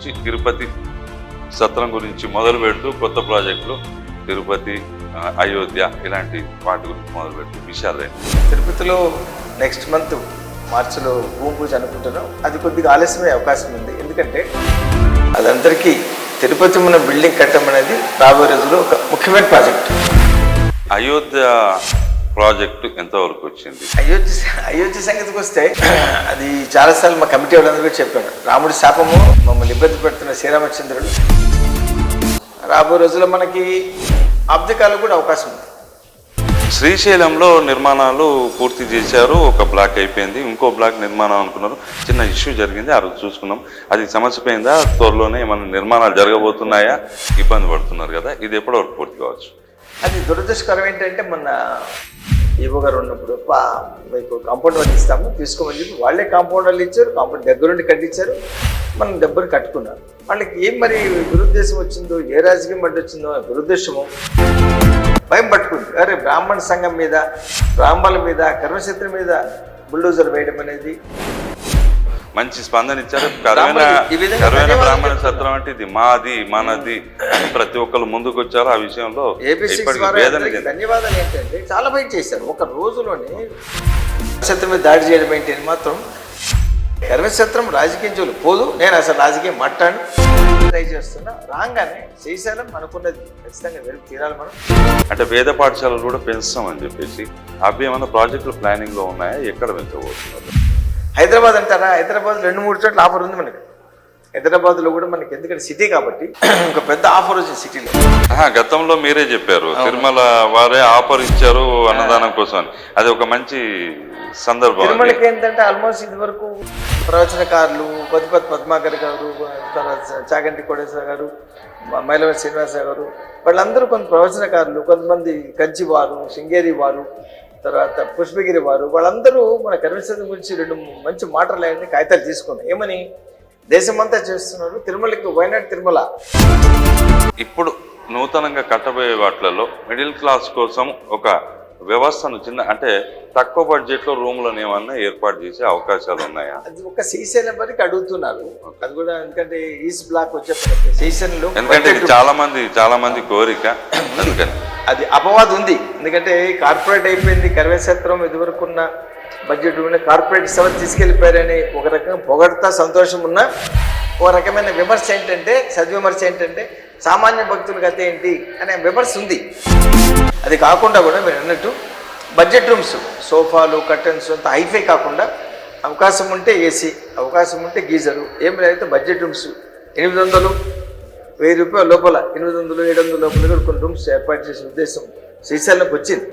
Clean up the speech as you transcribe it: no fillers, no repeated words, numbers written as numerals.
నుంచి తిరుపతి సత్రం గురించి మొదలు పెడుతూ కొత్త ప్రాజెక్టులు తిరుపతి, అయోధ్య ఇలాంటి వాటి గురించి మొదలు పెడుతూ విషయాలు. తిరుపతిలో నెక్స్ట్ మంత్ మార్చిలో భూమి పూజ అనుకుంటున్నాం. అది కొద్దిగా ఆలస్యమయ్యే అవకాశం ఉంది. ఎందుకంటే అదందరికీ తిరుపతి మన బిల్డింగ్ కట్టడం అనేది రాబోయే రోజుల్లో ఒక ముఖ్యమైన ప్రాజెక్ట్. అయోధ్య ప్రాజెక్టు ఎంతవరకు వచ్చింది? అయోధ్య సంగతికి వస్తే అది చాలాసార్లు మా కమిటీ వాళ్ళందరూ కూడా చెప్పాను. రాముడి శాపము మమ్మల్ని ఇబ్బంది పెడుతున్న శ్రీరామచంద్రుడు రాబోయే రోజుల్లో మనకి అబ్దకాలు కూడా అవకాశం ఉంది. శ్రీశైలంలో నిర్మాణాలు పూర్తి చేశారు. ఒక బ్లాక్ అయిపోయింది, ఇంకో బ్లాక్ నిర్మాణం అనుకున్నారు. చిన్న ఇష్యూ జరిగింది, ఆ రోజు చూసుకున్నాం. అది సమస్యపోయిందా? త్వరలోనే మన నిర్మాణాలు జరగబోతున్నాయా? ఇబ్బంది పడుతున్నారు కదా, ఇది ఎప్పటివరకు పూర్తి కావచ్చు? అది దురదృష్టకరం ఏంటంటే మొన్న ఈవో గారు ఉన్నప్పుడు మీకు కాంపౌండ్ వాళ్ళు ఇస్తాము తీసుకోమని చెప్పి వాళ్ళే కాంపౌండ్ వాళ్ళు ఇచ్చారు. కాంపౌండ్ దగ్గరుండి కట్టించారు, మనం డబ్బులు కట్టుకున్నారు. వాళ్ళకి ఏం మరి దురుద్దేశం వచ్చిందో, ఏ రాజకీయం అడ్డు వచ్చిందో దురుద్దేశము భయం పట్టుకుంది. అరే బ్రాహ్మణ సంఘం మీద, బ్రాహ్మణుల మీద, కర్మక్షేత్రం మీద బుల్డోజర్ వేయడం అనేది. మంచి స్పందన ఇచ్చారు. కరువైన బ్రాహ్మణ సత్రం అంటే ఇది మాది, మనది అని ప్రతి ఒక్కరు ముందుకు వచ్చారు. ఆ విషయంలో ధన్యవాదాలు. ఏంటంటే చాలా బయట చేశారు. ఒక రోజులోనే క్షేత్రం మీద దాడి చేయడం ఏంటి మాత్రం కర్మక్షేత్రం రాజకీయం జోలు పోదు. నేను అసలు రాజకీయం మాట్లాడి ట్రై చేస్తున్నా. రాగానే శ్రీశైలం అనుకున్నది ఖచ్చితంగా వెళ్ళి తీరాలి మనం. అంటే వేద పాఠశాలలు కూడా పెంచుతామని చెప్పేసి అవి ఏమైనా ప్రాజెక్టులు ప్లానింగ్ లో ఉన్నాయా? ఎక్కడ పెంచబోతున్నారు? హైదరాబాద్ అంటారా? హైదరాబాద్ 2-3 చోట్ల ఆఫర్ ఉంది మనకి. హైదరాబాద్లో కూడా మనకి, ఎందుకంటే సిటీ కాబట్టి ఒక పెద్ద ఆఫర్ వచ్చింది సిటీలో. గతంలో మీరే చెప్పారు తిరుమల వారే ఆఫర్ ఇచ్చారు అన్నదానం కోసం అని. అది ఒక మంచి సందర్భం. తిరుమలకి ఏంటంటే ఆల్మోస్ట్ ఇది వరకు ప్రవచనకారులు పద్మాకర్ గారు, తర్వాత చాగంటి కోటేశ్వర గారు, మైలవరి శ్రీనివాస గారు, వాళ్ళందరూ కొంత ప్రవచనకారులు, కొంతమంది కంచి వారు, శృంగేరి వారు, తర్వాత పుష్పగిరి వారు, వాళ్ళందరూ మన కర్మక్షేత్రం గురించి 2 మంచి మాటలు అయ్యాయని కాగితాలు తీసుకున్నారు. ఏమని దేశమంతా చేస్తున్నారు తిరుమలకి, వైనాడు తిరుమల. ఇప్పుడు నూతనంగా కట్టబోయే వాటిలలో మిడిల్ క్లాస్ కోసం ఒక వ్యవస్థను అంటే తక్కువ బడ్జెట్ లో రూమ్లను ఏమన్నా ఏర్పాటు చేసే అవకాశాలు ఉన్నాయా? అది ఒక శ్రీశైలం వరకు అడుగుతున్నారు. అది కూడా ఎందుకంటే ఈస్ట్ బ్లాక్ వచ్చే శ్రీశైలంలో, ఎందుకంటే చాలా మంది కోరిక, అందుకని అది అపవాదం ఉంది. ఎందుకంటే కార్పొరేట్ అయిపోయింది కర్మక్షేత్రం. ఇదివరకున్న బడ్జెట్ కార్పొరేట్ సేవ తీసుకెళ్ళిపోయారని ఒక రకంగా పొగడతా సంతోషం ఉన్నా, ఒక రకమైన విమర్శ ఏంటంటే, సద్విమర్శ ఏంటంటే సామాన్య భక్తుల గత ఏంటి అనే విమర్శ ఉంది. అది కాకుండా కూడా మీరు అన్నట్టు బడ్జెట్ రూమ్స్, సోఫాలు, కర్టన్స్ అంత హైఫై కాకుండా అవకాశం ఉంటే ఏసీ, అవకాశం ఉంటే గీజరు, ఏం లేకపోతే బడ్జెట్ రూమ్స్ 800-1000 రూపాయల లోపల, 800-700 లోపల కూడా కొన్ని రూమ్స్ ఏర్పాటు చేసే ఉద్దేశం శ్రీశైలంకి వచ్చింది.